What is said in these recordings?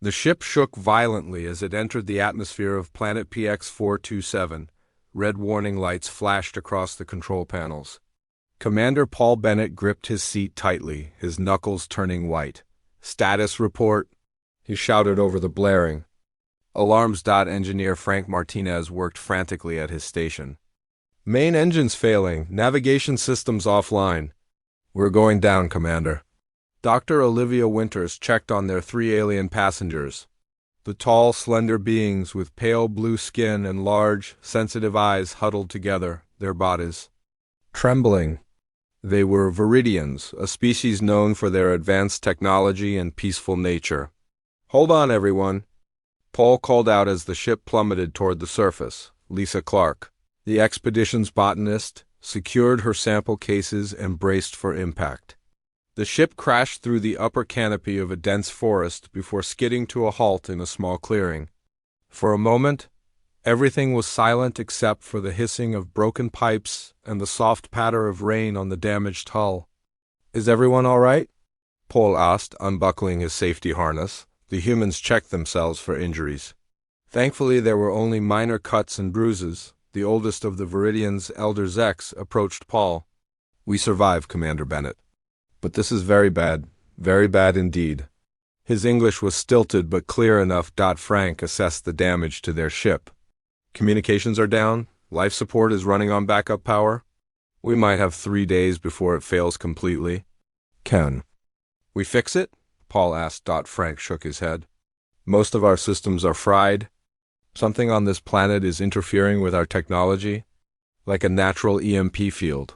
The ship shook violently as it entered the atmosphere of planet PX-427. Red warning lights flashed across the control panels. Commander Paul Bennett gripped his seat tightly, his knuckles turning white. "Status report," he shouted over the blaring. Alarms. Engineer Frank Martinez worked frantically at his station. "Main engines failing, navigation systems offline." "We're going down, Commander." Dr. Olivia Winters checked on their 3 alien passengers. The tall, slender beings with pale blue skin and large, sensitive eyes huddled together, their bodies trembling. They were Viridians, a species known for their advanced technology and peaceful nature. "Hold on, everyone," Paul called out as the ship plummeted toward the surface. Lisa Clark, the expedition's botanist, secured her sample cases and braced for impact. The ship crashed through the upper canopy of a dense forest before skidding to a halt in a small clearing. For a moment, everything was silent except for the hissing of broken pipes and the soft patter of rain on the damaged hull. "Is everyone all right?" Paul asked, unbuckling his safety harness. The humans checked themselves for injuries. Thankfully, there were only minor cuts and bruises. The oldest of the Viridians, Elder Zex, approached Paul. "We survived, Commander Bennett. But this is very bad indeed." His English was stilted but clear enough. Frank assessed the damage to their ship. "Communications are down. Life support is running on backup power. We might have 3 days before it fails completely." "Can we fix it?" Paul asked. Frank shook his head. "Most of our systems are fried. Something on this planet is interfering with our technology, like a natural EMP field."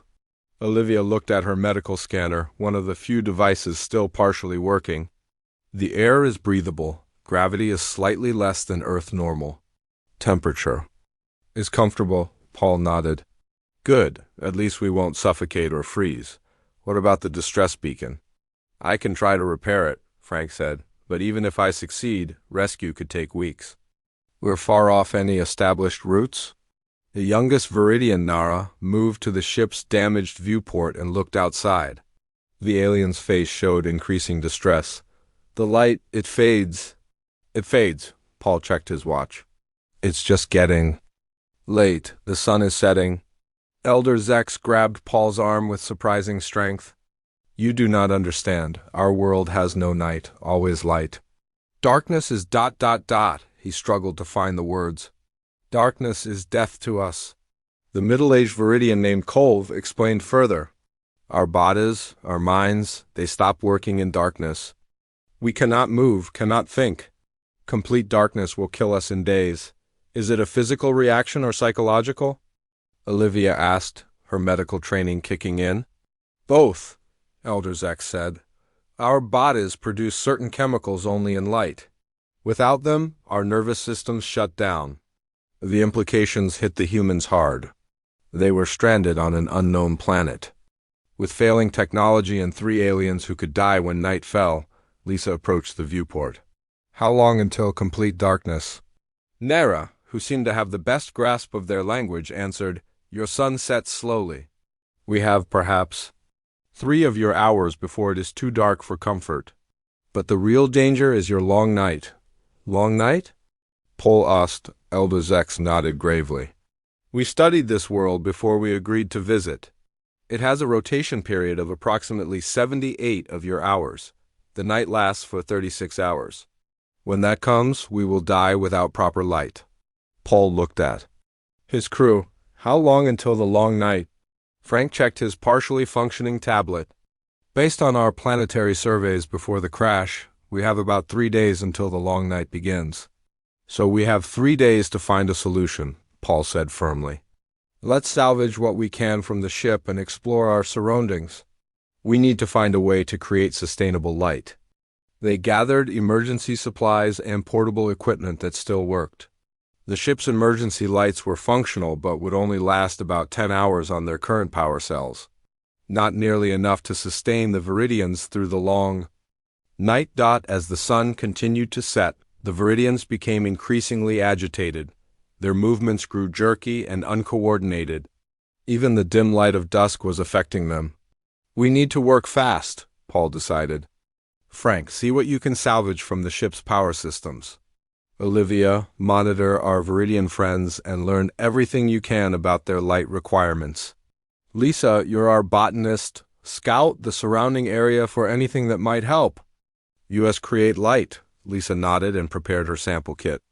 Olivia looked at her medical scanner, one of the few devices still partially working. "The air is breathable. Gravity is slightly less than Earth normal. Temperature is comfortable." Paul nodded. "Good. At least we won't suffocate or freeze. What about the distress beacon?" "I can try to repair it," Frank said, "but even if I succeed, rescue could take weeks." "We're far off any established routes?" The youngest Viridian, Nara, moved to the ship's damaged viewport and looked outside. The alien's face showed increasing distress. "The light, it fades." "It fades." Paul checked his watch. "It's just getting late. The sun is setting." Elder Zex grabbed Paul's arm with surprising strength. "You do not understand. Our world has no night, always light. Darkness is ... He struggled to find the words. "Darkness is death to us." The middle-aged Viridian named Kolv explained further. "Our bodies, our minds, they stop working in darkness. We cannot move, cannot think. Complete darkness will kill us in days. Is it a physical reaction or psychological?" Olivia asked, her medical training kicking in. "Both," Elder Zex said. "Our bodies produce certain chemicals only in light. Without them, our nervous systems shut down." The implications hit the humans hard. They were stranded on an unknown planet. With failing technology and 3 aliens who could die when night fell, Lisa approached the viewport. "How long until complete darkness?" Nara, who seemed to have the best grasp of their language, answered, "Your sun sets slowly. We have, perhaps, 3 of your hours before it is too dark for comfort. But the real danger is your long night." "Long night?" Paul asked. Elder Zex nodded gravely. "We studied this world before we agreed to visit. It has a rotation period of approximately 78 of your hours. The night lasts for 36 hours. When that comes, we will die without proper light." Paul looked at his crew. "How long until the long night?" Frank checked his partially functioning tablet. "Based on our planetary surveys before the crash, we have about 3 days until the long night begins." "So we have 3 days to find a solution," Paul said firmly. "Let's salvage what we can from the ship and explore our surroundings. We need to find a way to create sustainable light." They gathered emergency supplies and portable equipment that still worked. The ship's emergency lights were functional but would only last about 10 hours on their current power cells. Not nearly enough to sustain the Viridians through the long night. As the sun continued to set, the Viridians became increasingly agitated. Their movements grew jerky and uncoordinated. Even the dim light of dusk was affecting them. "We need to work fast," Paul decided. Frank, see what you can salvage from the ship's power systems. Olivia, monitor our Viridian friends and learn everything you can about their light requirements. Lisa, you're our botanist. Scout the surrounding area for anything that might help. US create light. Lisa nodded and prepared her sample kit.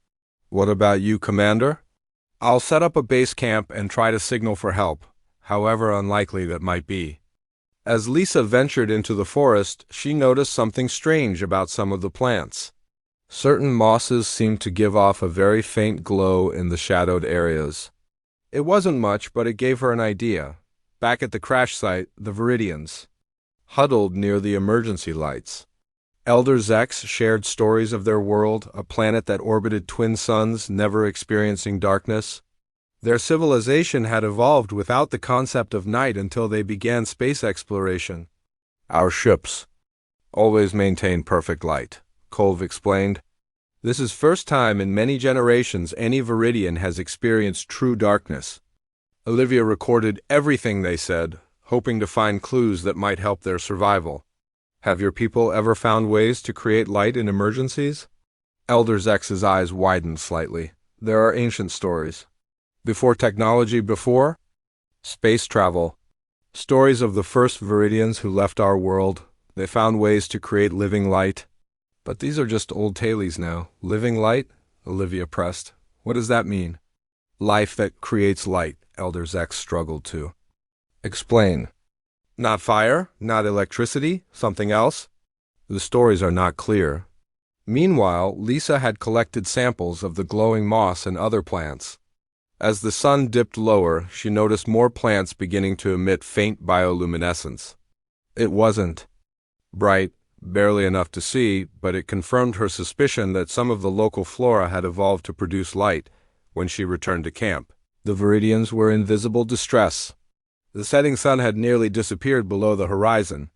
What about you, Commander? I'll set up a base camp and try to signal for help, however unlikely that might be. As Lisa ventured into the forest, she noticed something strange about some of the plants. Certain mosses seemed to give off a very faint glow in the shadowed areas. It wasn't much, but it gave her an idea. Back at the crash site, the Viridians huddled near the emergency lights. Elder Zex shared stories of their world, a planet that orbited twin suns, never experiencing darkness. Their civilization had evolved without the concept of night until they began space exploration. Our ships always maintain perfect light, Kolv explained. This is first time in many generations any Viridian has experienced true darkness. Olivia recorded everything they said, hoping to find clues that might help their survival. Have your people ever found ways to create light in emergencies? Elder Zex's eyes widened slightly. There are ancient stories. Before technology, before space travel. Stories of the first Viridians who left our world. They found ways to create living light. But these are just old tales now. Living light? Olivia pressed. What does that mean? Life that creates light, Elder Zex struggled to explain. Not fire, not electricity, something else? The stories are not clear. Meanwhile, Lisa had collected samples of the glowing moss and other plants. As the sun dipped lower, she noticed more plants beginning to emit faint bioluminescence. It wasn't bright, barely enough to see, but it confirmed her suspicion that some of the local flora had evolved to produce light when she returned to camp. The Viridians were in visible distress. The setting sun had nearly disappeared below the horizon,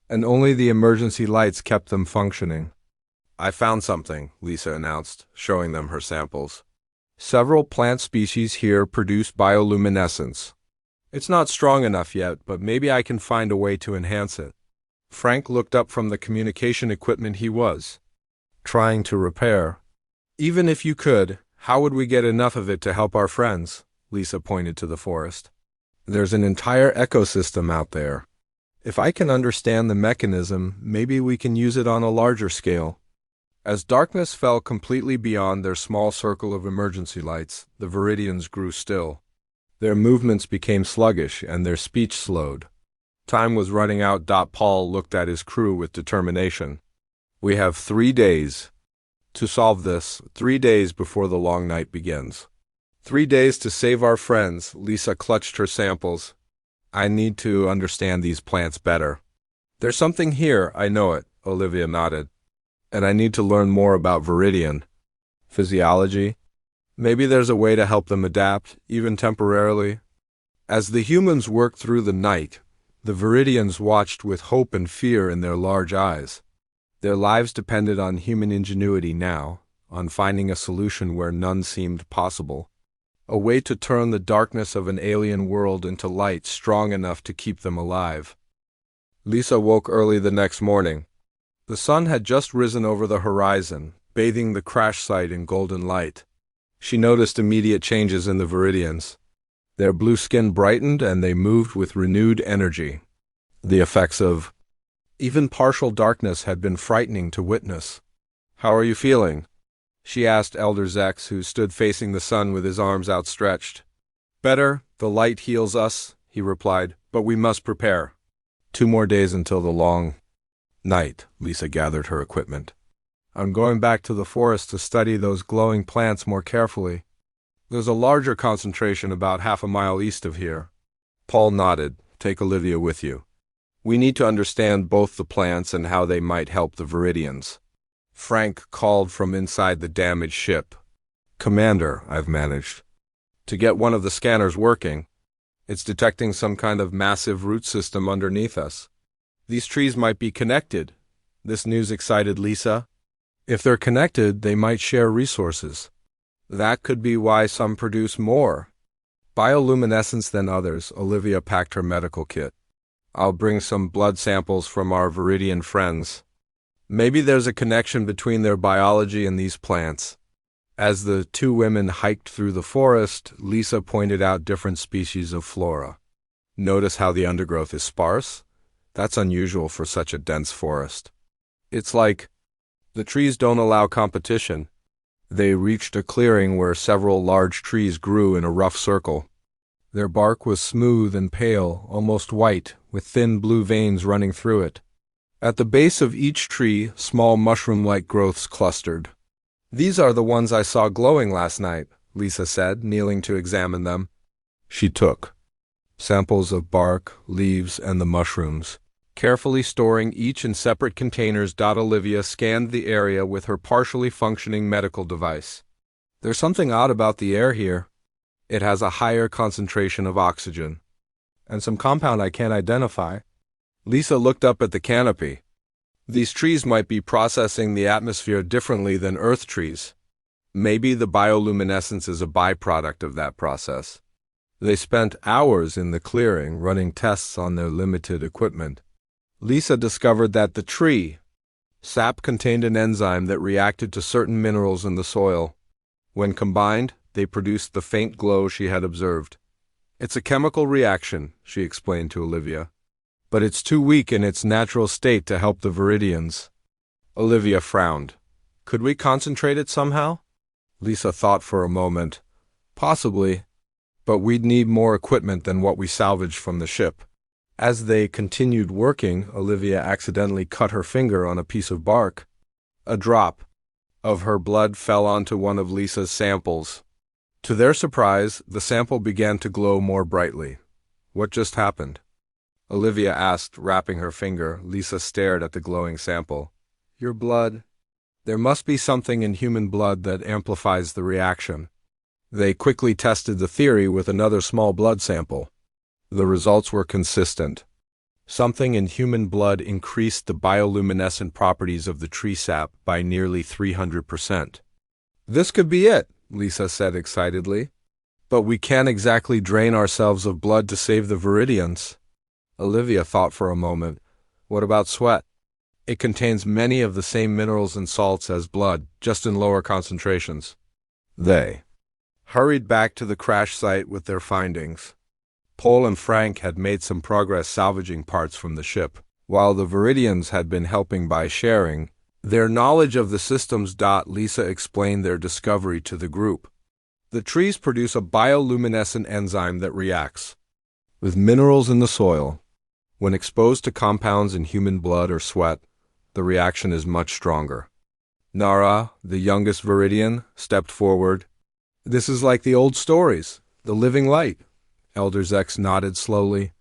and only the emergency lights kept them functioning. I found something, Lisa announced, showing them her samples. Several plant species here produce bioluminescence. It's not strong enough yet, but maybe I can find a way to enhance it. Frank looked up from the communication equipment he was trying to repair. Even if you could, how would we get enough of it to help our friends? Lisa pointed to the forest. There's an entire ecosystem out there. If I can understand the mechanism, maybe we can use it on a larger scale. As darkness fell completely beyond their small circle of emergency lights, the Viridians grew still. Their movements became sluggish and their speech slowed. Time was running out. Paul looked at his crew with determination. We have 3 days to solve this, 3 days before the long night begins. 3 days to save our friends. Lisa clutched her samples. I need to understand these plants better. There's something here, I know it, Olivia nodded. And I need to learn more about Viridian physiology. Maybe there's a way to help them adapt, even temporarily. As the humans worked through the night, the Viridians watched with hope and fear in their large eyes. Their lives depended on human ingenuity now, on finding a solution where none seemed possible. A way to turn the darkness of an alien world into light strong enough to keep them alive. Lisa woke early the next morning. The sun had just risen over the horizon, bathing the crash site in golden light. She noticed immediate changes in the Viridians. Their blue skin brightened and they moved with renewed energy. The effects of even partial darkness had been frightening to witness. How are you feeling? She asked Elder Zex, who stood facing the sun with his arms outstretched. Better, the light heals us, he replied, but we must prepare. 2 more days until the long night. Lisa gathered her equipment. I'm going back to the forest to study those glowing plants more carefully. There's a larger concentration about half a mile east of here. Paul nodded. Take Olivia with you. We need to understand both the plants and how they might help the Viridians. Frank called from inside the damaged ship. Commander, I've managed to get one of the scanners working. It's detecting some kind of massive root system underneath us. These trees might be connected. This news excited Lisa. If they're connected, they might share resources. That could be why some produce more bioluminescence than others. Olivia packed her medical kit. I'll bring some blood samples from our Viridian friends. Maybe there's a connection between their biology and these plants. As the two women hiked through the forest, Lisa pointed out different species of flora. Notice how the undergrowth is sparse? That's unusual for such a dense forest. It's like the trees don't allow competition. They reached a clearing where several large trees grew in a rough circle. Their bark was smooth and pale, almost white, with thin blue veins running through it. At the base of each tree, small mushroom-like growths clustered. "These are the ones I saw glowing last night," Lisa said, kneeling to examine them. She took samples of bark, leaves, and the mushrooms, carefully storing each in separate containers. Olivia scanned the area with her partially functioning medical device. "There's something odd about the air here. It has a higher concentration of oxygen, and some compound I can't identify." Lisa looked up at the canopy. These trees might be processing the atmosphere differently than Earth trees. Maybe the bioluminescence is a byproduct of that process. They spent hours in the clearing running tests on their limited equipment. Lisa discovered that the tree sap contained an enzyme that reacted to certain minerals in the soil. When combined, they produced the faint glow she had observed. "It's a chemical reaction," she explained to Olivia, "but it's too weak in its natural state to help the Viridians." Olivia frowned. "Could we concentrate it somehow?" Lisa thought for a moment. "Possibly, but we'd need more equipment than what we salvaged from the ship." As they continued working, Olivia accidentally cut her finger on a piece of bark. A drop of her blood fell onto one of Lisa's samples. To their surprise, the sample began to glow more brightly. "What just happened?" Olivia asked, wrapping her finger. Lisa stared at the glowing sample. "Your blood. There must be something in human blood that amplifies the reaction." They quickly tested the theory with another small blood sample. The results were consistent. Something in human blood increased the bioluminescent properties of the tree sap by nearly 300%. "This could be it," Lisa said excitedly. "But we can't exactly drain ourselves of blood to save the Viridians." Olivia thought for a moment. "What about sweat?" "It contains many of the same minerals and salts as blood, just in lower concentrations." They hurried back to the crash site with their findings. Paul and Frank had made some progress salvaging parts from the ship, while the Viridians had been helping by sharing their knowledge of the systems. Lisa explained their discovery to the group. "The trees produce a bioluminescent enzyme that reacts with minerals in the soil. When exposed to compounds in human blood or sweat, the reaction is much stronger." Nara, the youngest Viridian, stepped forward. "This is like the old stories, the living light." Elder Zex nodded slowly.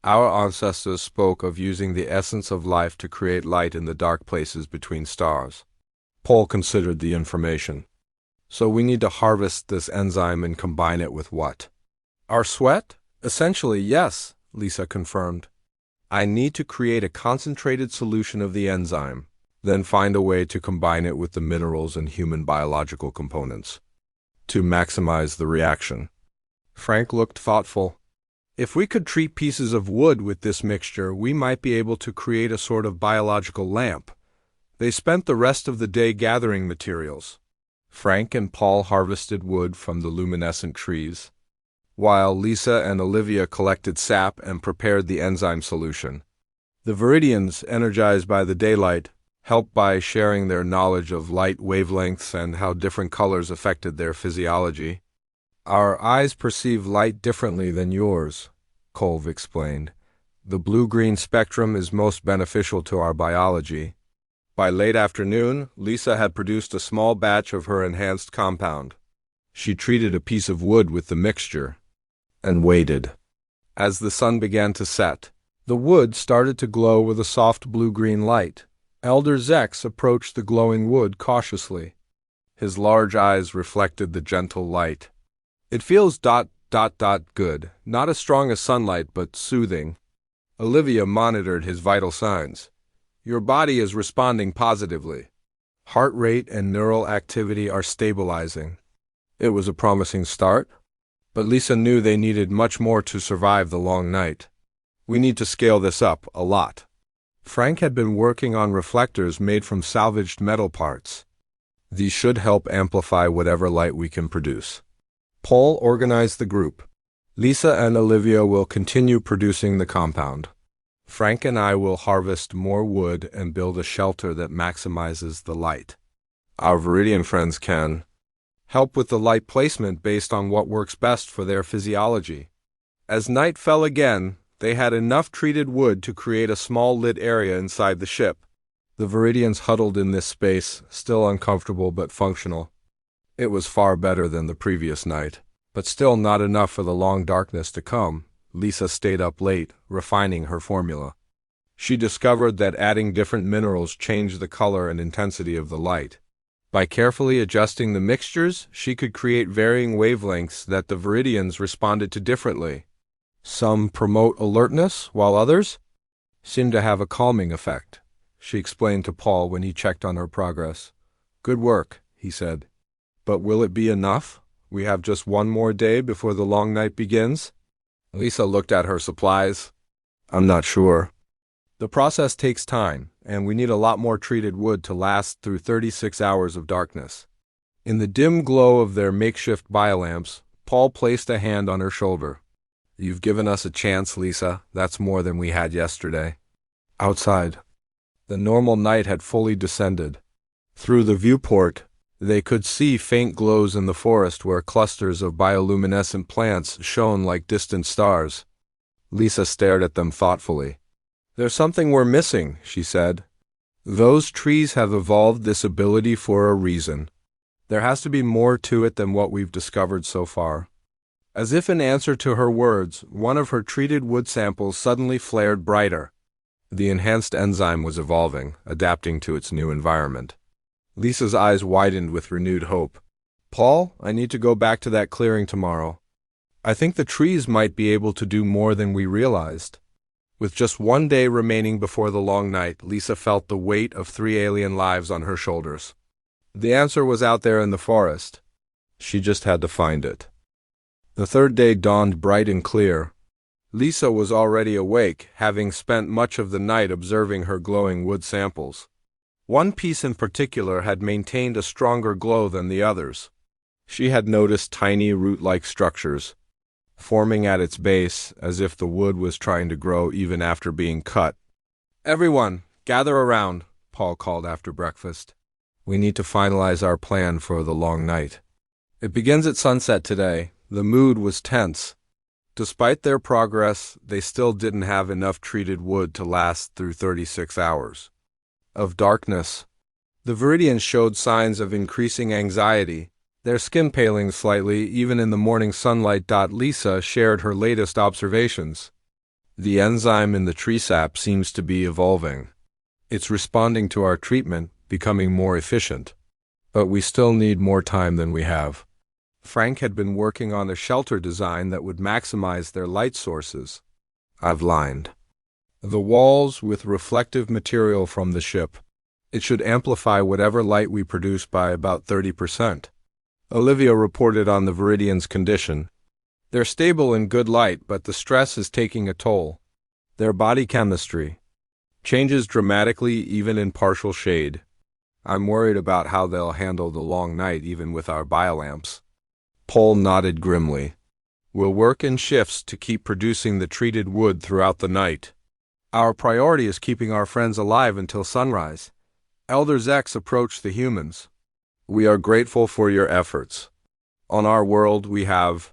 "Our ancestors spoke of using the essence of life to create light in the dark places between stars." Paul considered the information. "So we need to harvest this enzyme and combine it with what?" "Our sweat? Essentially, yes," Lisa confirmed. "I need to create a concentrated solution of the enzyme, then find a way to combine it with the minerals and human biological components to maximize the reaction." Frank looked thoughtful. "If we could treat pieces of wood with this mixture, we might be able to create a sort of biological lamp." They spent the rest of the day gathering materials. Frank and Paul harvested wood from the luminescent trees, while Lisa and Olivia collected sap and prepared the enzyme solution. The Viridians, energized by the daylight, helped by sharing their knowledge of light wavelengths and how different colors affected their physiology. "Our eyes perceive light differently than yours," Colv explained. "The blue-green spectrum is most beneficial to our biology." By late afternoon, Lisa had produced a small batch of her enhanced compound. She treated a piece of wood with the mixture and waited. As the sun began to set, the wood started to glow with a soft blue-green light. Elder Zex approached the glowing wood cautiously. His large eyes reflected the gentle light. "It feels good, not as strong as sunlight, but soothing." Olivia monitored his vital signs. "Your body is responding positively. Heart rate and neural activity are stabilizing." It was a promising start, but Lisa knew they needed much more to survive the long night. "We need to scale this up a lot." Frank had been working on reflectors made from salvaged metal parts. These should help amplify whatever light we can produce. Paul organized the group. Lisa and Olivia will continue producing the compound. Frank and I will harvest more wood and build a shelter that maximizes the light. Our Viridian friends can help with the light placement based on what works best for their physiology. As night fell again, they had enough treated wood to create a small lit area inside the ship. The Viridians huddled in this space, still uncomfortable but functional. It was far better than the previous night, but still not enough for the long darkness to come. Lisa stayed up late, refining her formula. She discovered that adding different minerals changed the color and intensity of the light. By carefully adjusting the mixtures, she could create varying wavelengths that the Viridians responded to differently. Some promote alertness, while others seem to have a calming effect, she explained to Paul when he checked on her progress. Good work, he said. But will it be enough? We have just one more day before the long night begins? Lisa looked at her supplies. I'm not sure. The process takes time, and we need a lot more treated wood to last through 36 hours of darkness. In the dim glow of their makeshift biolamps, Paul placed a hand on her shoulder. You've given us a chance, Lisa. That's more than we had yesterday. Outside, the normal night had fully descended. Through the viewport, they could see faint glows in the forest where clusters of bioluminescent plants shone like distant stars. Lisa stared at them thoughtfully. There's something we're missing, she said. Those trees have evolved this ability for a reason. There has to be more to it than what we've discovered so far. As if in answer to her words, one of her treated wood samples suddenly flared brighter. The enhanced enzyme was evolving, adapting to its new environment. Lisa's eyes widened with renewed hope. Paul, I need to go back to that clearing tomorrow. I think the trees might be able to do more than we realized. With just one day remaining before the long night, Lisa felt the weight of 3 alien lives on her shoulders. The answer was out there in the forest. She just had to find it. The third day dawned bright and clear. Lisa was already awake, having spent much of the night observing her glowing wood samples. One piece in particular had maintained a stronger glow than the others. She had noticed tiny root-like structures, forming at its base as if the wood was trying to grow even after being cut. Everyone, gather around, Paul called after breakfast. We need to finalize our plan for the long night. It begins at sunset today. The mood was tense. Despite their progress, they still didn't have enough treated wood to last through 36 hours. Of darkness, the Viridians showed signs of increasing anxiety, their skin paling slightly even in the morning sunlight. Lisa shared her latest observations. The enzyme in the tree sap seems to be evolving. It's responding to our treatment, becoming more efficient. But we still need more time than we have. Frank had been working on a shelter design that would maximize their light sources. I've lined the walls with reflective material from the ship. It should amplify whatever light we produce by about 30%. Olivia reported on the Viridians' condition. They're stable in good light, but the stress is taking a toll. Their body chemistry changes dramatically even in partial shade. I'm worried about how they'll handle the long night even with our biolamps. Paul nodded grimly. We'll work in shifts to keep producing the treated wood throughout the night. Our priority is keeping our friends alive until sunrise. Elder Zex approached the humans. We are grateful for your efforts. On our world we have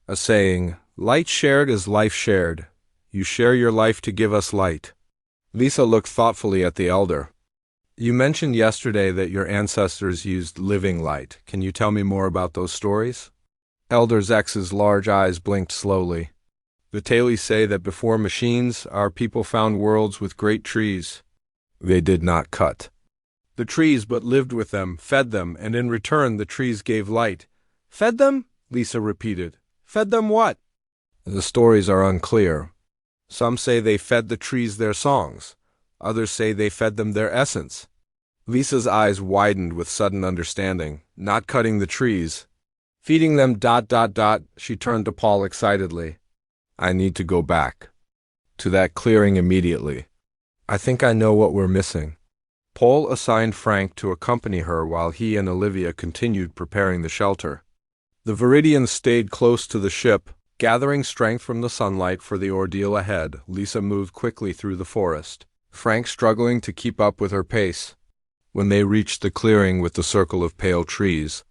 a saying, light shared is life shared. You share your life to give us light. Lisa looked thoughtfully at the elder. You mentioned yesterday that your ancestors used living light. Can you tell me more about those stories? Elder Zex's large eyes blinked slowly. The tales say that before machines, our people found worlds with great trees. They did not cut the trees but lived with them, fed them, and in return the trees gave light. Fed them? Lisa repeated. Fed them what? The stories are unclear. Some say they fed the trees their songs. Others say they fed them their essence. Lisa's eyes widened with sudden understanding. Not cutting the trees. Feeding them ... She turned to Paul excitedly. I need to go back to that clearing immediately. I think I know what we're missing. Paul assigned Frank to accompany her while he and Olivia continued preparing the shelter. The Viridians stayed close to the ship, gathering strength from the sunlight for the ordeal ahead. Lisa moved quickly through the forest, Frank struggling to keep up with her pace. When they reached the clearing with the circle of pale trees,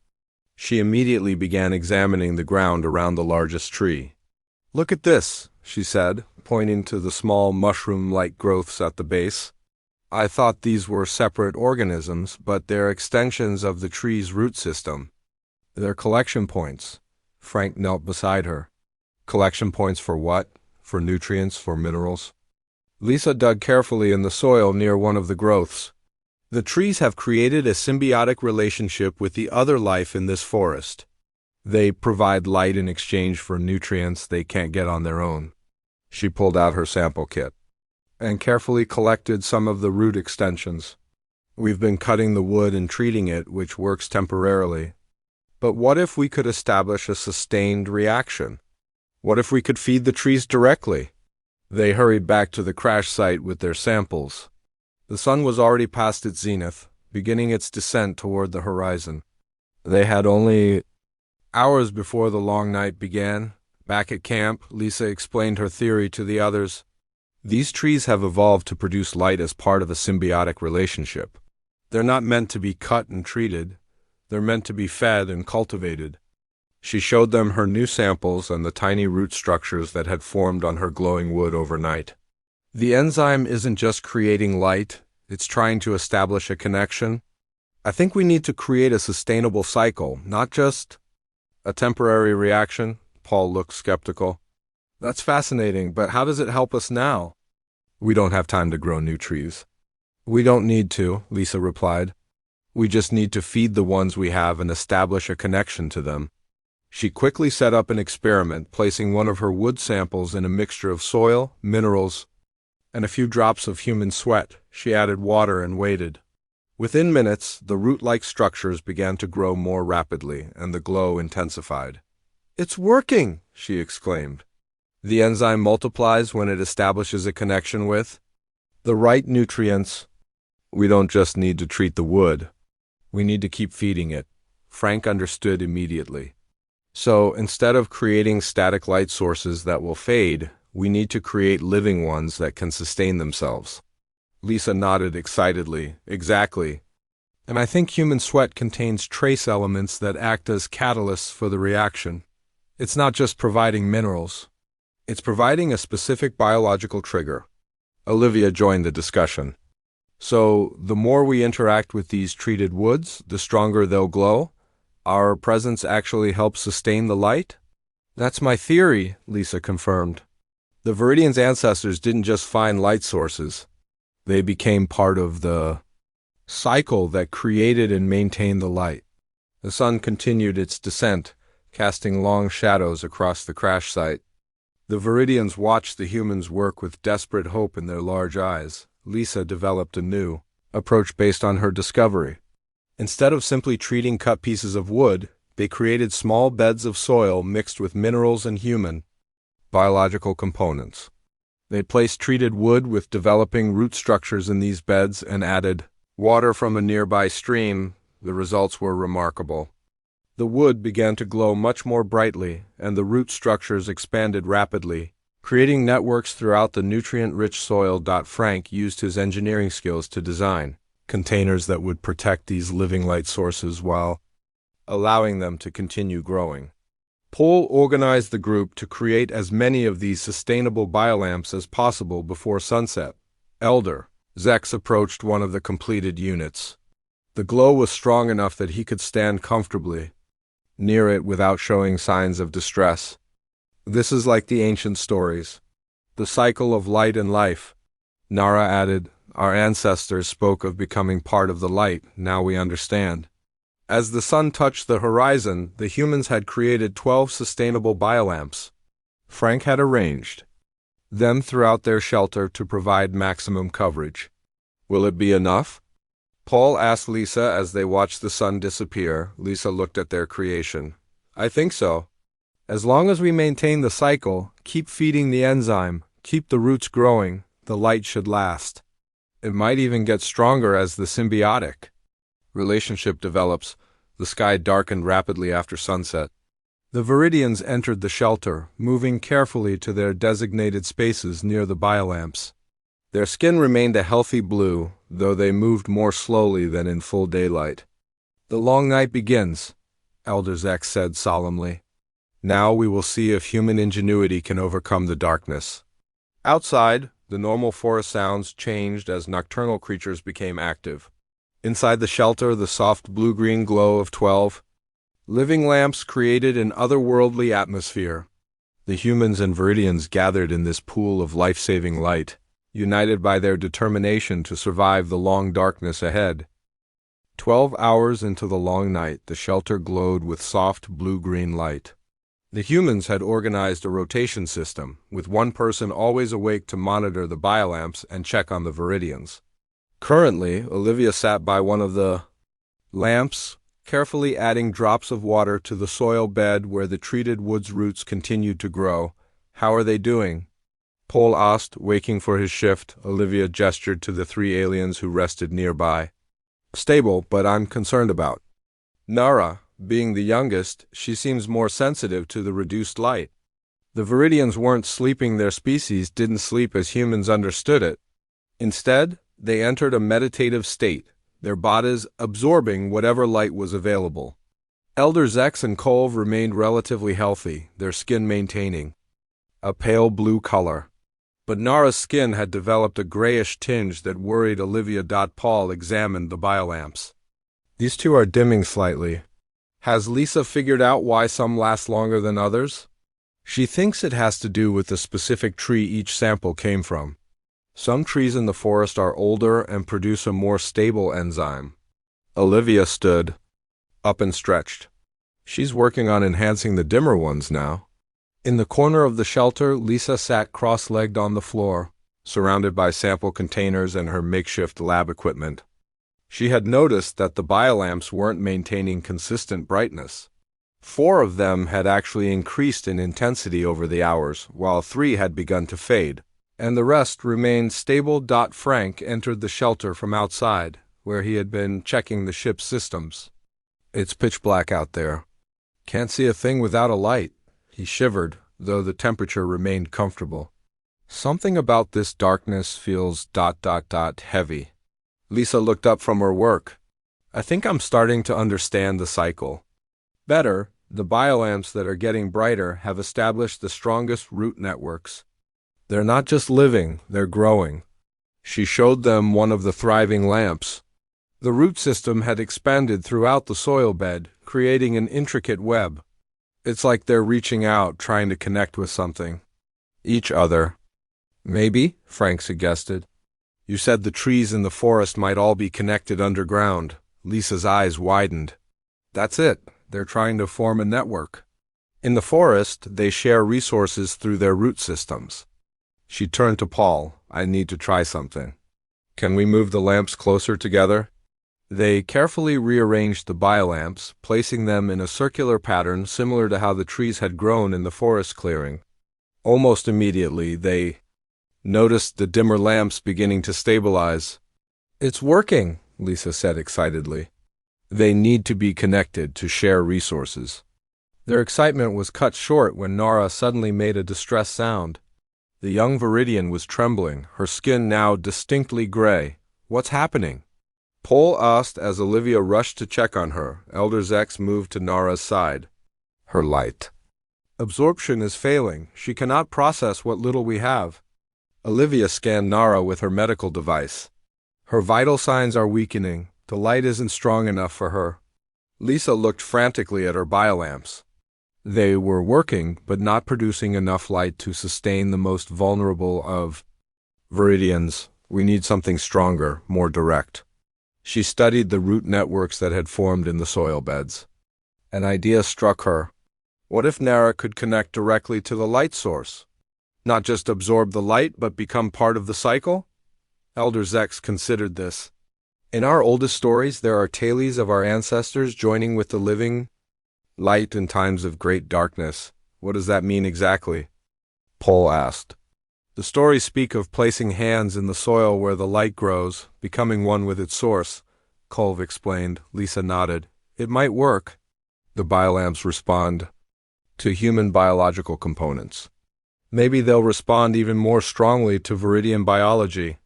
she immediately began examining the ground around the largest tree. "Look at this," she said, pointing to the small mushroom-like growths at the base. "I thought these were separate organisms, but they're extensions of the tree's root system. They're collection points." Frank knelt beside her. "Collection points for what? For nutrients, for minerals?" Lisa dug carefully in the soil near one of the growths. "The trees have created a symbiotic relationship with the other life in this forest. They provide light in exchange for nutrients they can't get on their own." She pulled out her sample kit and carefully collected some of the root extensions. "We've been cutting the wood and treating it, which works temporarily. But what if we could establish a sustained reaction? What if we could feed the trees directly?" They hurried back to the crash site with their samples. The sun was already past its zenith, beginning its descent toward the horizon. They had only hours before the long night began. Back at camp, Lisa explained her theory to the others. "These trees have evolved to produce light as part of a symbiotic relationship. They're not meant to be cut and treated. They're meant to be fed and cultivated." She showed them her new samples and the tiny root structures that had formed on her glowing wood overnight. "The enzyme isn't just creating light, it's trying to establish a connection. I think we need to create a sustainable cycle, not just a temporary reaction." Paul looked skeptical. "That's fascinating, but how does it help us now?" "We don't have time to grow new trees." "We don't need to," Lisa replied. "We just need to feed the ones we have and establish a connection to them." She quickly set up an experiment, placing one of her wood samples in a mixture of soil, minerals, and a few drops of human sweat. She added water and waited. Within minutes, the root-like structures began to grow more rapidly, and the glow intensified. "It's working!" she exclaimed. "The enzyme multiplies when it establishes a connection with the right nutrients. We don't just need to treat the wood. We need to keep feeding it." Frank understood immediately. "So, instead of creating static light sources that will fade, we need to create living ones that can sustain themselves." Lisa nodded excitedly. "Exactly. And I think human sweat contains trace elements that act as catalysts for the reaction. It's not just providing minerals. It's providing a specific biological trigger." Olivia joined the discussion. "So, the more we interact with these treated woods, the stronger they'll glow? Our presence actually helps sustain the light?" "That's my theory," Lisa confirmed. "The Viridians' ancestors didn't just find light sources. They became part of the cycle that created and maintained the light." The sun continued its descent, casting long shadows across the crash site. The Viridians watched the humans work with desperate hope in their large eyes. Lisa developed a new approach based on her discovery. Instead of simply treating cut pieces of wood, they created small beds of soil mixed with minerals and human biological components. They placed treated wood with developing root structures in these beds and added water from a nearby stream. The results were remarkable. The wood began to glow much more brightly, and the root structures expanded rapidly, creating networks throughout the nutrient-rich soil. Frank used his engineering skills to design containers that would protect these living light sources while allowing them to continue growing. Paul organized the group to create as many of these sustainable biolamps as possible before sunset. Elder Zex approached one of the completed units. The glow was strong enough that he could stand comfortably near it without showing signs of distress. "This is like the ancient stories, the cycle of light and life." Nara added, "Our ancestors spoke of becoming part of the light. Now we understand." As the sun touched the horizon, the humans had created 12 sustainable biolamps. Frank had arranged them throughout their shelter to provide maximum coverage. "Will it be enough?" Paul asked Lisa as they watched the sun disappear. Lisa looked at their creation. "I think so. As long as we maintain the cycle, keep feeding the enzyme, keep the roots growing, the light should last." It might even get stronger as the symbiotic relationship develops. The sky darkened rapidly after sunset. The Viridians entered the shelter, moving carefully to their designated spaces near the biolamps. Their skin remained a healthy blue, though they moved more slowly than in full daylight. "The long night begins," Elder Zex said solemnly. "Now we will see if human ingenuity can overcome the darkness." Outside, the normal forest sounds changed as nocturnal creatures became active. Inside the shelter, the soft blue-green glow of 12 living lamps created an otherworldly atmosphere. The humans and Viridians gathered in this pool of life-saving light, united by their determination to survive the long darkness ahead. 12 hours into the long night, the shelter glowed with soft blue-green light. The humans had organized a rotation system, with one person always awake to monitor the biolamps and check on the Viridians. Currently, Olivia sat by one of the lamps, carefully adding drops of water to the soil bed where the treated wood's roots continued to grow. "How are they doing?" Paul asked, waking for his shift. Olivia gestured to the 3 aliens who rested nearby. "Stable, but I'm concerned about Nara. Being the youngest, she seems more sensitive to the reduced light." The Viridians weren't sleeping. Their species didn't sleep as humans understood it. Instead, they entered a meditative state, their bodies absorbing whatever light was available. Elder Zex and Kolv remained relatively healthy, their skin maintaining a pale blue color. But Nara's skin had developed a grayish tinge that worried Olivia. Paul examined the biolamps. "These two are dimming slightly. Has Lisa figured out why some last longer than others?" "She thinks it has to do with the specific tree each sample came from. Some trees in the forest are older and produce a more stable enzyme." Olivia stood up and stretched. "She's working on enhancing the dimmer ones now." In the corner of the shelter, Lisa sat cross-legged on the floor, surrounded by sample containers and her makeshift lab equipment. She had noticed that the biolamps weren't maintaining consistent brightness. 4 of them had actually increased in intensity over the hours, while 3 had begun to fade, and the rest remained stable. Frank entered the shelter from outside, where he had been checking the ship's systems. "It's pitch black out there. Can't see a thing without a light." He shivered, though the temperature remained comfortable. "Something about this darkness feels ... heavy." Lisa looked up from her work. "I think I'm starting to understand the cycle better. The biolamps that are getting brighter have established the strongest root networks. They're not just living, they're growing." She showed them one of the thriving lamps. The root system had expanded throughout the soil bed, creating an intricate web. "It's like they're reaching out, trying to connect with something." "Each other." "Maybe," Frank suggested. "You said the trees in the forest might all be connected underground." Lisa's eyes widened. "That's it. They're trying to form a network. In the forest, they share resources through their root systems." She turned to Paul. "I need to try something. Can we move the lamps closer together?" They carefully rearranged the biolamps, placing them in a circular pattern similar to how the trees had grown in the forest clearing. Almost immediately, they noticed the dimmer lamps beginning to stabilize. "It's working," Lisa said excitedly. "They need to be connected to share resources." Their excitement was cut short when Nara suddenly made a distressed sound. The young Viridian was trembling, her skin now distinctly gray. "What's happening?" Paul asked as Olivia rushed to check on her. Elder Zex moved to Nara's side. "Her light absorption is failing. She cannot process what little we have." Olivia scanned Nara with her medical device. "Her vital signs are weakening. The light isn't strong enough for her." Lisa looked frantically at her biolamps. They were working, but not producing enough light to sustain the most vulnerable of Viridians. "We need something stronger, more direct." She studied the root networks that had formed in the soil beds. An idea struck her. What if Nara could connect directly to the light source? Not just absorb the light, but become part of the cycle? Elder Zex considered this. "In our oldest stories, there are tales of our ancestors joining with the living light in times of great darkness. What does that mean exactly?" Paul asked. The stories speak of placing hands in the soil where the light grows, becoming one with its source, Culve explained. Lisa nodded. It might work. The biolamps respond to human biological components. Maybe they'll respond even more strongly to Viridian biology.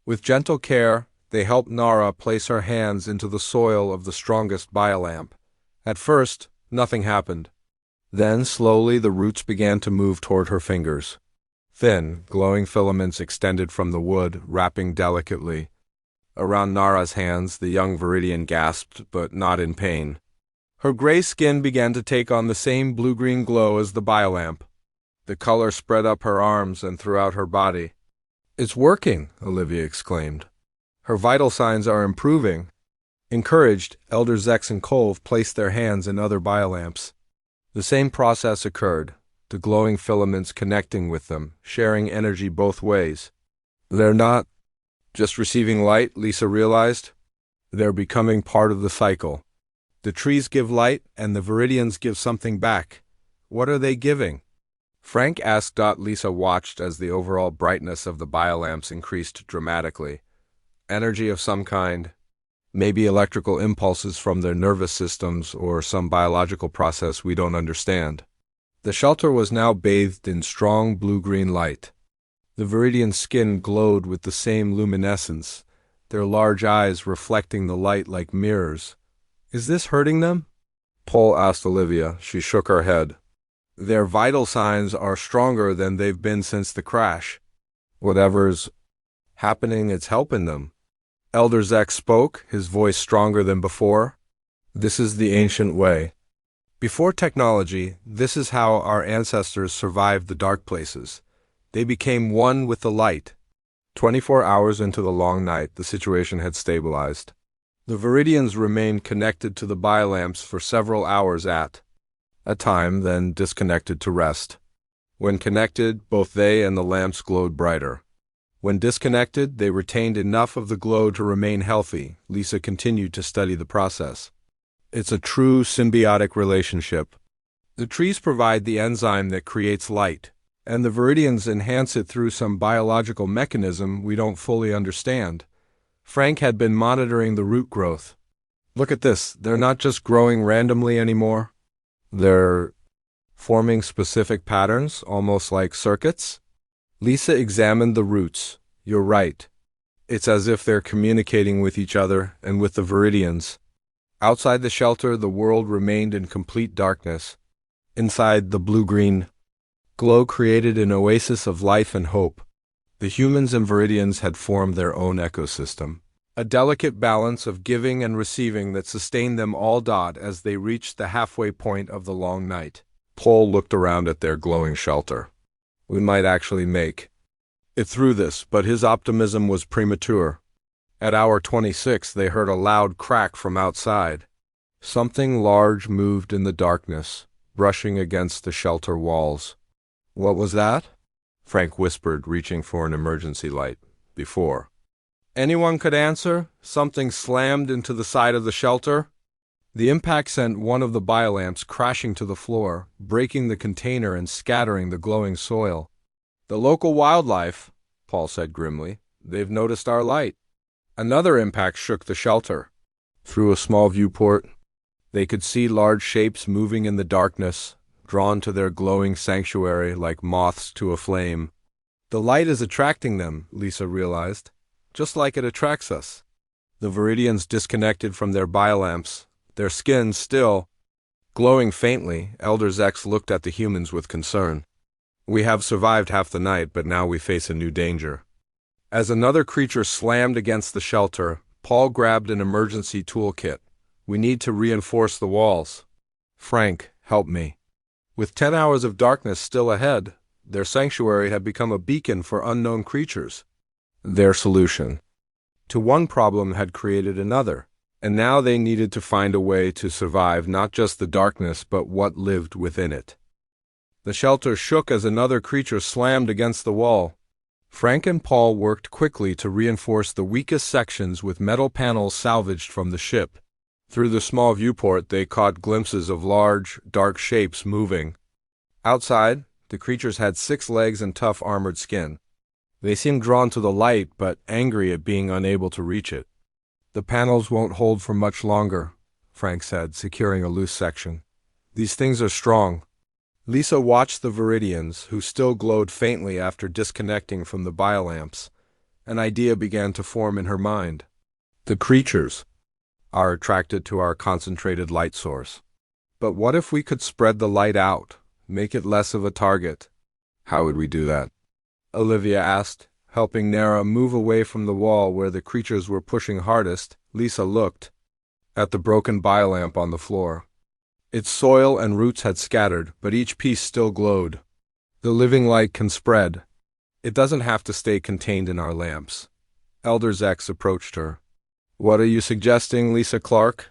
With gentle care, they helped Nara place her hands into the soil of the strongest biolamp. At first, nothing happened. Then, slowly, the roots began to move toward her fingers. Thin, glowing filaments extended from the wood, wrapping delicately. Around Nara's hands, the young Viridian gasped, but not in pain. Her gray skin began to take on the same blue-green glow as the biolamp. The color spread up her arms and throughout her body. "It's working," Olivia exclaimed. "Her vital signs are improving." Encouraged, Elder Zex and Culve placed their hands in other biolamps. The same process occurred, the glowing filaments connecting with them, sharing energy both ways. They're not just receiving light, Lisa realized. They're becoming part of the cycle. The trees give light, and the Viridians give something back. What are they giving? Frank asked. Lisa watched as the overall brightness of the biolamps increased dramatically. Energy of some kind, maybe electrical impulses from their nervous systems or some biological process we don't understand. The shelter was now bathed in strong blue-green light. The Viridian skin glowed with the same luminescence, their large eyes reflecting the light like mirrors. "Is this hurting them?" Paul asked Olivia. She shook her head. "Their vital signs are stronger than they've been since the crash. Whatever's happening, it's helping them." Elder Zex spoke, his voice stronger than before. "This is the ancient way. Before technology, this is how our ancestors survived the dark places. They became one with the light." 24 hours into the long night, the situation had stabilized. The Viridians remained connected to the biolamps for several hours at a time, then disconnected to rest. When connected, both they and the lamps glowed brighter. When disconnected, they retained enough of the glow to remain healthy. Lisa continued to study the process. It's a true symbiotic relationship. The trees provide the enzyme that creates light, and the Viridians enhance it through some biological mechanism we don't fully understand. Frank had been monitoring the root growth. "Look at this. They're not just growing randomly anymore. They're forming specific patterns, almost like circuits." Lisa examined the roots. "You're right. It's as if they're communicating with each other and with the Viridians." Outside the shelter, the world remained in complete darkness. Inside, the blue-green glow created an oasis of life and hope. The humans and Viridians had formed their own ecosystem, a delicate balance of giving and receiving that sustained them all. As they reached the halfway point of the long night, Paul looked around at their glowing shelter. "We might actually make it through this," but his optimism was premature. At hour 26, they heard a loud crack from outside. Something large moved in the darkness, brushing against the shelter walls. "What was that?" Frank whispered, reaching for an emergency light. "Before anyone could answer, something slammed into the side of the shelter. The impact sent one of the biolamps crashing to the floor, breaking the container and scattering the glowing soil. "The local wildlife," Paul said grimly. "They've noticed our light." Another impact shook the shelter. Through a small viewport, they could see large shapes moving in the darkness, drawn to their glowing sanctuary like moths to a flame. "The light is attracting them," Lisa realized, "just like it attracts us." The Viridians disconnected from their biolamps, their skins still glowing faintly. Elder Zex looked at the humans with concern. "We have survived half the night, but now we face a new danger." As another creature slammed against the shelter, Paul grabbed an emergency toolkit. "We need to reinforce the walls." "Frank, help me." With 10 hours of darkness still ahead, their sanctuary had become a beacon for unknown creatures. Their solution to one problem had created another, and now they needed to find a way to survive not just the darkness but what lived within it. The shelter shook as another creature slammed against the wall. Frank and Paul worked quickly to reinforce the weakest sections with metal panels salvaged from the ship. Through the small viewport, they caught glimpses of large, dark shapes moving. Outside, the creatures had 6 legs and tough armored skin. They seem drawn to the light, but angry at being unable to reach it. The panels won't hold for much longer, Frank said, securing a loose section. These things are strong. Lisa watched the Viridians, who still glowed faintly after disconnecting from the biolamps. An idea began to form in her mind. The creatures are attracted to our concentrated light source. But what if we could spread the light out, make it less of a target? How would we do that? Olivia asked, helping Nara move away from the wall where the creatures were pushing hardest. Lisa looked at the broken biolamp on the floor. Its soil and roots had scattered, but each piece still glowed. The living light can spread. It doesn't have to stay contained in our lamps. Elder Zex approached her. What are you suggesting, Lisa Clark?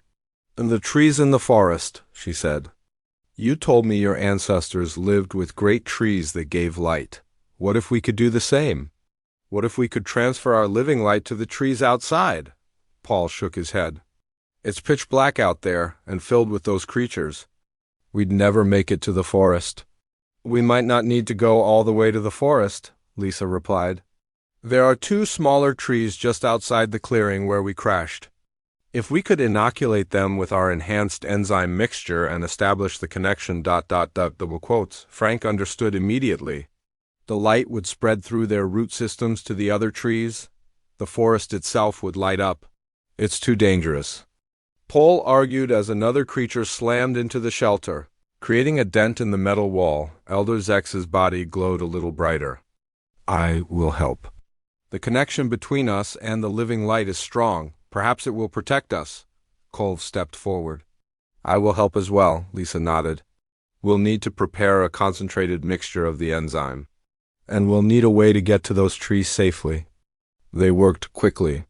The trees in the forest, she said. You told me your ancestors lived with great trees that gave light. What if we could do the same? What if we could transfer our living light to the trees outside? Paul shook his head. It's pitch black out there and filled with those creatures. We'd never make it to the forest. We might not need to go all the way to the forest, Lisa replied. There are 2 smaller trees just outside the clearing where we crashed. If we could inoculate them with our enhanced enzyme mixture and establish the connection ... double quotes, Frank understood immediately. The light would spread through their root systems to the other trees. The forest itself would light up. It's too dangerous. Paul argued as another creature slammed into the shelter, creating a dent in the metal wall. Elder Zex's body glowed a little brighter. I will help. The connection between us and the living light is strong. Perhaps it will protect us. Kolv stepped forward. I will help as well, Lisa nodded. We'll need to prepare a concentrated mixture of the enzyme. And we'll need a way to get to those trees safely. They worked quickly.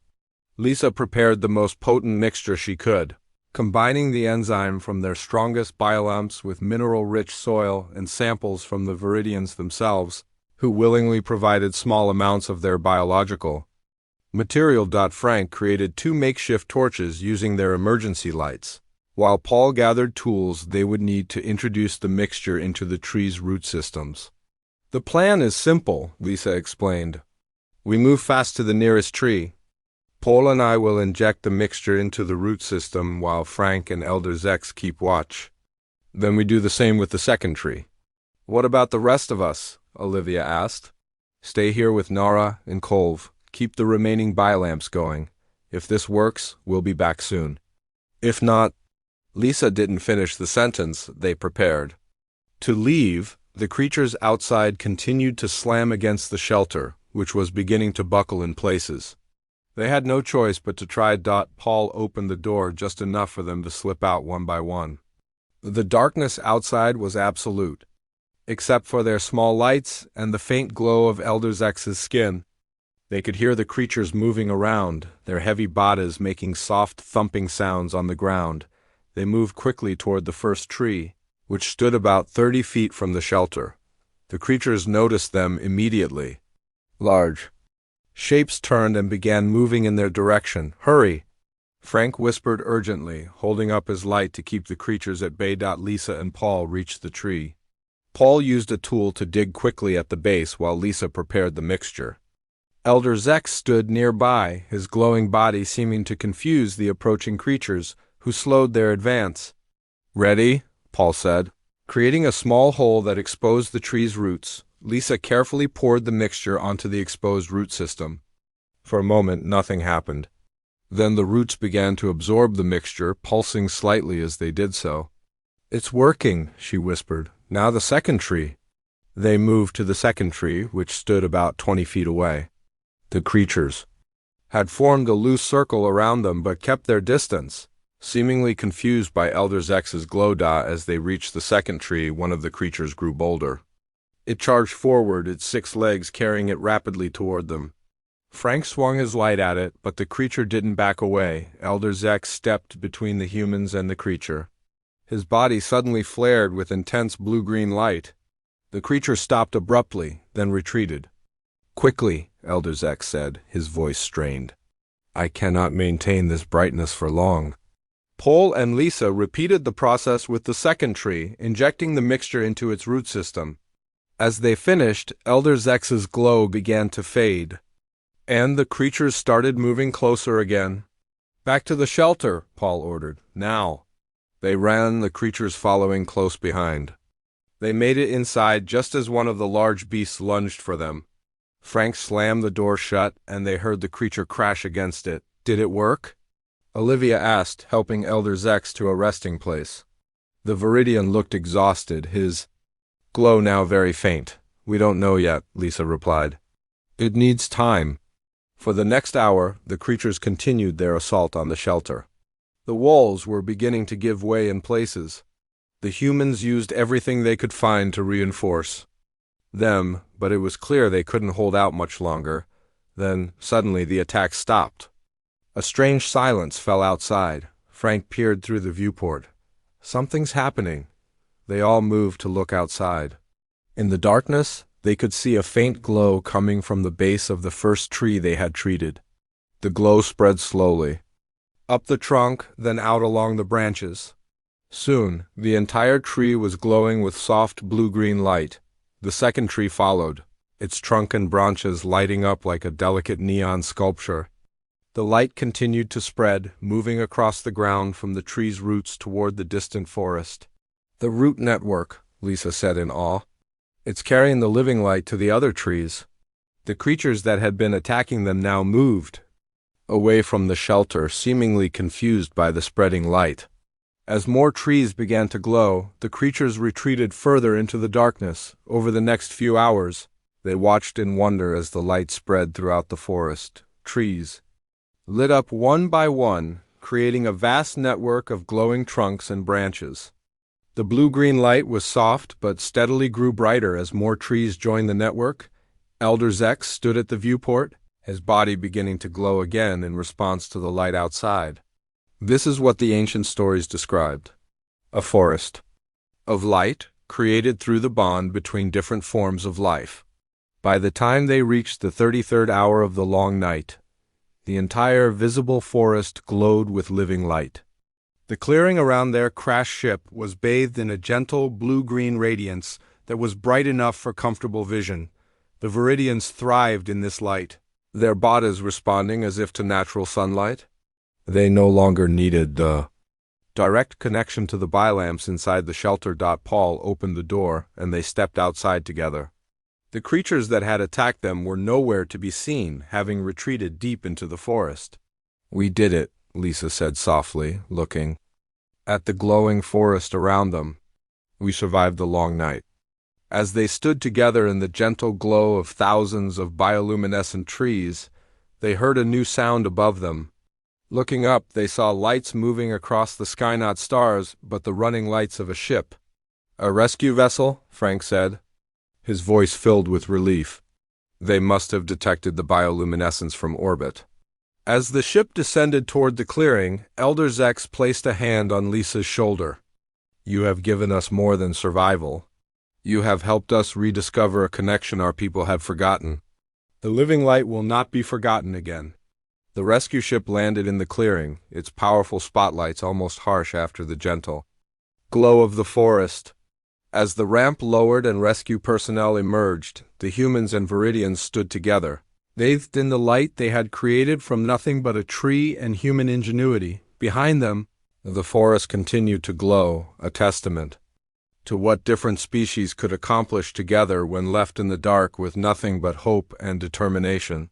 Lisa prepared the most potent mixture she could, combining the enzyme from their strongest biolamps with mineral-rich soil and samples from the Viridians themselves, who willingly provided small amounts of their biological material. Frank created 2 makeshift torches using their emergency lights, while Paul gathered tools they would need to introduce the mixture into the tree's root systems. The plan is simple, Lisa explained. We move fast to the nearest tree. Paul and I will inject the mixture into the root system while Frank and Elder Zex keep watch. Then we do the same with the second tree. What about the rest of us? Olivia asked. Stay here with Nara and Kolv. Keep the remaining biolamps going. If this works, we'll be back soon. If not, Lisa didn't finish the sentence they prepared. To leave, the creatures outside continued to slam against the shelter, which was beginning to buckle in places. They had no choice but to try. Paul opened the door just enough for them to slip out one by one. The darkness outside was absolute, except for their small lights and the faint glow of Elder Zex's skin. They could hear the creatures moving around, their heavy bodies making soft thumping sounds on the ground. They moved quickly toward the first tree, which stood about 30 feet from the shelter. The creatures noticed them immediately. Large shapes turned and began moving in their direction. Hurry! Frank whispered urgently, holding up his light to keep the creatures at bay. Lisa and Paul reached the tree. Paul used a tool to dig quickly at the base while Lisa prepared the mixture. Elder Zex stood nearby, his glowing body seeming to confuse the approaching creatures, who slowed their advance. Ready? Paul said. Creating a small hole that exposed the tree's roots, Lisa carefully poured the mixture onto the exposed root system. For a moment, nothing happened. Then the roots began to absorb the mixture, pulsing slightly as they did so. It's working, she whispered. Now the second tree. They moved to the second tree, which stood about 20 feet away. The creatures had formed a loose circle around them but kept their distance. Seemingly confused by Elder Zex's glow. As they reached the second tree, one of the creatures grew bolder. It charged forward, its 6 legs carrying it rapidly toward them. Frank swung his light at it, but the creature didn't back away. Elder Zex stepped between the humans and the creature. His body suddenly flared with intense blue-green light. The creature stopped abruptly, then retreated. Quickly, Elder Zex said, his voice strained. I cannot maintain this brightness for long. Paul and Lisa repeated the process with the second tree, injecting the mixture into its root system. As they finished, Elder Zex's glow began to fade, and the creatures started moving closer again. "Back to the shelter," Paul ordered. "Now." They ran, the creatures following close behind. They made it inside just as one of the large beasts lunged for them. Frank slammed the door shut, and they heard the creature crash against it. "Did it work?" Olivia asked, helping Elder Zex to a resting place. The Viridian looked exhausted, his glow now very faint. "We don't know yet," Lisa replied. "It needs time." For the next hour, the creatures continued their assault on the shelter. The walls were beginning to give way in places. The humans used everything they could find to reinforce them, but it was clear they couldn't hold out much longer. Then, suddenly, the attack stopped. A strange silence fell outside. Frank peered through the viewport. "Something's happening." They all moved to look outside. In the darkness, they could see a faint glow coming from the base of the first tree they had treated. The glow spread slowly, up the trunk, then out along the branches. Soon, the entire tree was glowing with soft blue-green light. The second tree followed, its trunk and branches lighting up like a delicate neon sculpture. The light continued to spread, moving across the ground from the tree's roots toward the distant forest. "The root network," Lisa said in awe. "It's carrying the living light to the other trees." The creatures that had been attacking them now moved away from the shelter, seemingly confused by the spreading light. As more trees began to glow, the creatures retreated further into the darkness. Over the next few hours, they watched in wonder as the light spread throughout the forest. Trees lit up one by one, creating a vast network of glowing trunks and branches. The blue-green light was soft but steadily grew brighter as more trees joined the network. Elder Zex stood at the viewport, his body beginning to glow again in response to the light outside. This is what the ancient stories described: a forest of light created through the bond between different forms of life. By the time they reached the 33rd hour of the long night, the entire visible forest glowed with living light. The clearing around their crashed ship was bathed in a gentle blue-green radiance that was bright enough for comfortable vision. The Viridians thrived in this light, their bodies responding as if to natural sunlight. They no longer needed the direct connection to the bilamps inside the shelter. Paul opened the door, and they stepped outside together. The creatures that had attacked them were nowhere to be seen, having retreated deep into the forest. "We did it," Lisa said softly, looking at the glowing forest around them. "We survived the long night." As they stood together in the gentle glow of thousands of bioluminescent trees, they heard a new sound above them. Looking up, they saw lights moving across the sky, not stars, but the running lights of a ship. "A rescue vessel," Frank said, his voice filled with relief. They must have detected the bioluminescence from orbit. As the ship descended toward the clearing, Elder Zex placed a hand on Lisa's shoulder. "You have given us more than survival. You have helped us rediscover a connection our people have forgotten. The living light will not be forgotten again." The rescue ship landed in the clearing, its powerful spotlights almost harsh after the gentle glow of the forest. As the ramp lowered and rescue personnel emerged, the humans and Viridians stood together, bathed in the light they had created from nothing but a tree and human ingenuity. Behind them, the forest continued to glow, a testament to what different species could accomplish together when left in the dark with nothing but hope and determination.